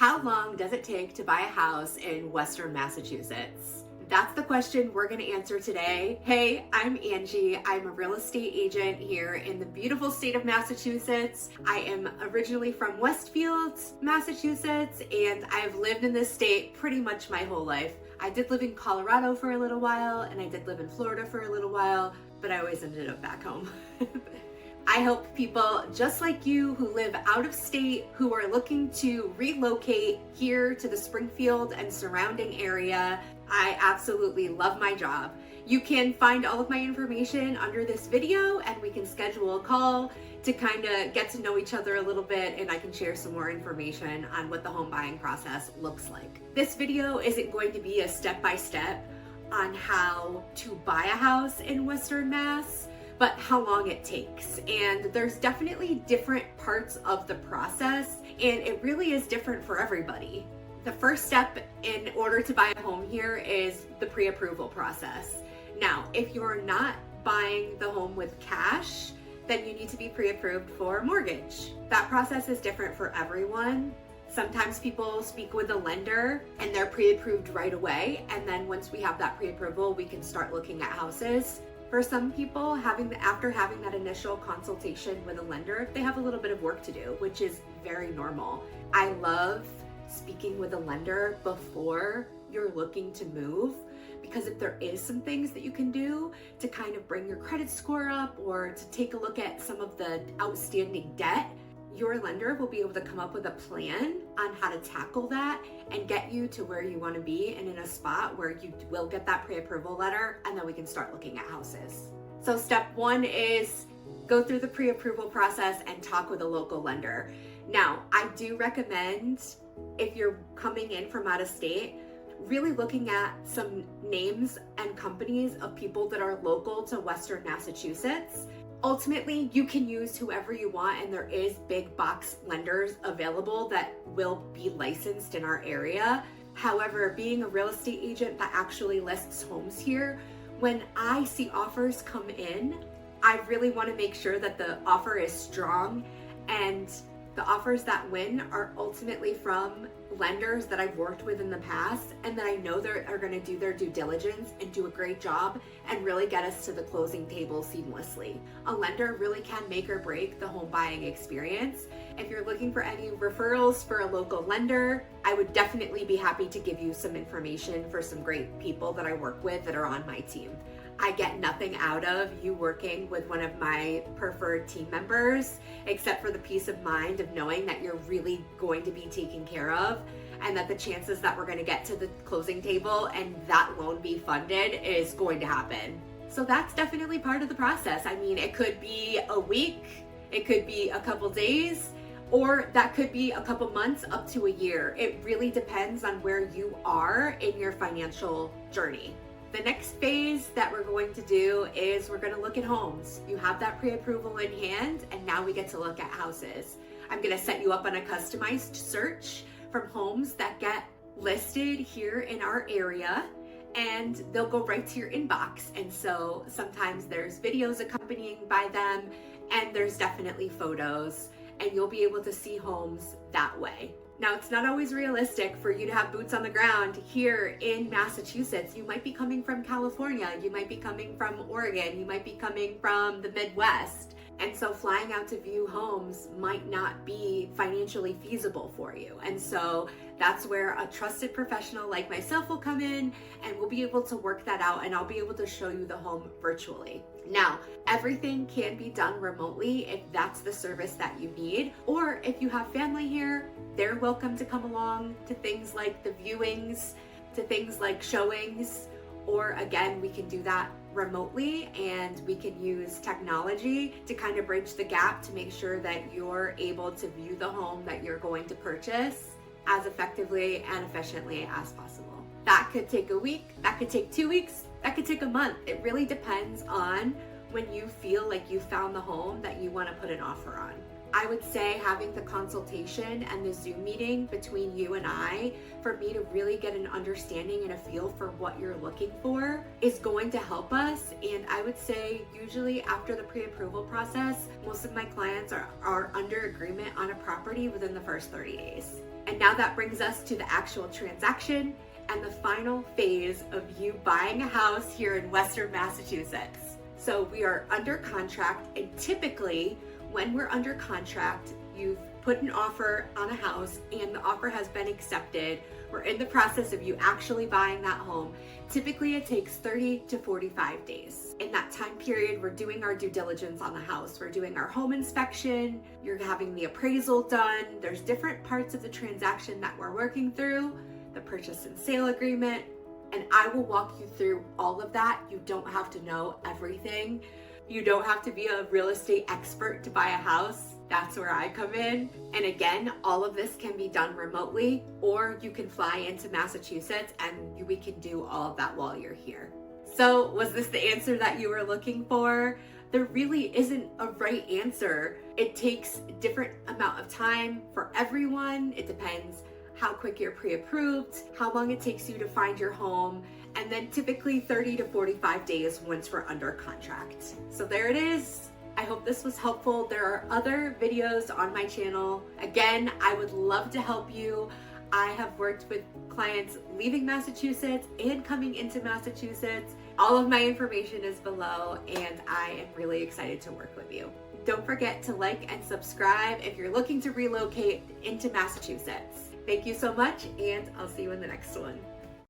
How long does it take to buy a house in Western Massachusetts? That's the question we're going to answer today. Hey, I'm Angie. I'm a real estate agent here in the beautiful state of Massachusetts. I am originally from Westfield, Massachusetts, and I've lived in this state pretty much my whole life. I did live in Colorado for a little while, and I did live in Florida for a little while, but I always ended up back home. I help people just like you who live out of state, who are looking to relocate here to the Springfield and surrounding area. I absolutely love my job. You can find all of my information under this video, and we can schedule a call to kind of get to know each other a little bit, and I can share some more information on what the home buying process looks like. This video isn't going to be a step-by-step on how to buy a house in Western Mass, but how long it takes. And there's definitely different parts of the process, and it really is different for everybody. The first step in order to buy a home here is the pre-approval process. Now, if you're not buying the home with cash, then you need to be pre-approved for a mortgage. That process is different for everyone. Sometimes people speak with a lender and they're pre-approved right away, and then once we have that pre-approval, we can start looking at houses. For some people, after having that initial consultation with a lender, they have a little bit of work to do, which is very normal. I love speaking with a lender before you're looking to move, because if there is some things that you can do to kind of bring your credit score up or to take a look at some of the outstanding debt, your lender will be able to come up with a plan on how to tackle that and get you to where you want to be and in a spot where you will get that pre-approval letter, and then we can start looking at houses. So step one is go through the pre-approval process and talk with a local lender. Now, I do recommend, if you're coming in from out of state, really looking at some names and companies of people that are local to Western Massachusetts. Ultimately, you can use whoever you want, and there is big box lenders available that will be licensed in our area. However, being a real estate agent that actually lists homes here, when I see offers come in, I really want to make sure that the offer is strong, and the offers that win are ultimately from lenders that I've worked with in the past and that I know they are going to do their due diligence and do a great job and really get us to the closing table seamlessly. A lender really can make or break the home buying experience. If you're looking for any referrals for a local lender, I would definitely be happy to give you some information for some great people that I work with that are on my team. I get nothing out of you working with one of my preferred team members, except for the peace of mind of knowing that you're really going to be taken care of, and that the chances that we're going to get to the closing table and that loan be funded is going to happen. So that's definitely part of the process. I mean, it could be a week, it could be a couple days, or that could be a couple months up to a year. It really depends on where you are in your financial journey. The next phase that we're going to do is we're going to look at homes. You have that pre-approval in hand, and now we get to look at houses. I'm going to set you up on a customized search from homes that get listed here in our area, and they'll go right to your inbox. And so sometimes there's videos accompanying by them, and there's definitely photos, and you'll be able to see homes that way. Now, it's not always realistic for you to have boots on the ground here in Massachusetts. You might be coming from California, you might be coming from Oregon, you might be coming from the Midwest. And so flying out to view homes might not be financially feasible for you. And so that's where a trusted professional like myself will come in, and we'll be able to work that out, and I'll be able to show you the home virtually. Now, everything can be done remotely if that's the service that you need, or if you have family here, they're welcome to come along to things like the viewings, to things like showings, or again, we can do that remotely, and we can use technology to kind of bridge the gap to make sure that you're able to view the home that you're going to purchase as effectively and efficiently as possible. That could take a week, that could take 2 weeks, that could take a month. It really depends on when you feel like you found the home that you want to put an offer on. I would say having the consultation and the Zoom meeting between you and I, for me to really get an understanding and a feel for what you're looking for, is going to help us. And I would say usually after the pre-approval process, most of my clients are under agreement on a property within the first 30 days. And now that brings us to the actual transaction and the final phase of you buying a house here in Western Massachusetts. So we are under contract, and typically when we're under contract, you've put an offer on a house and the offer has been accepted. We're in the process of you actually buying that home. Typically it takes 30 to 45 days. In that time period, we're doing our due diligence on the house. We're doing our home inspection. You're having the appraisal done. There's different parts of the transaction that we're working through, the purchase and sale agreement, and I will walk you through all of that. You don't have to know everything. You don't have to be a real estate expert to buy a house. That's where I come in. And again, all of this can be done remotely, or you can fly into Massachusetts and we can do all of that while you're here. So was this the answer that you were looking for? There really isn't a right answer. It takes a different amount of time for everyone. It depends how quick you're pre-approved, how long it takes you to find your home, and then typically 30 to 45 days once we're under contract. So there it is. I hope this was helpful. There are other videos on my channel. Again, I would love to help you. I have worked with clients leaving Massachusetts and coming into Massachusetts. All of my information is below, and I am really excited to work with you. Don't forget to like and subscribe if you're looking to relocate into Massachusetts. Thank you so much, and I'll see you in the next one.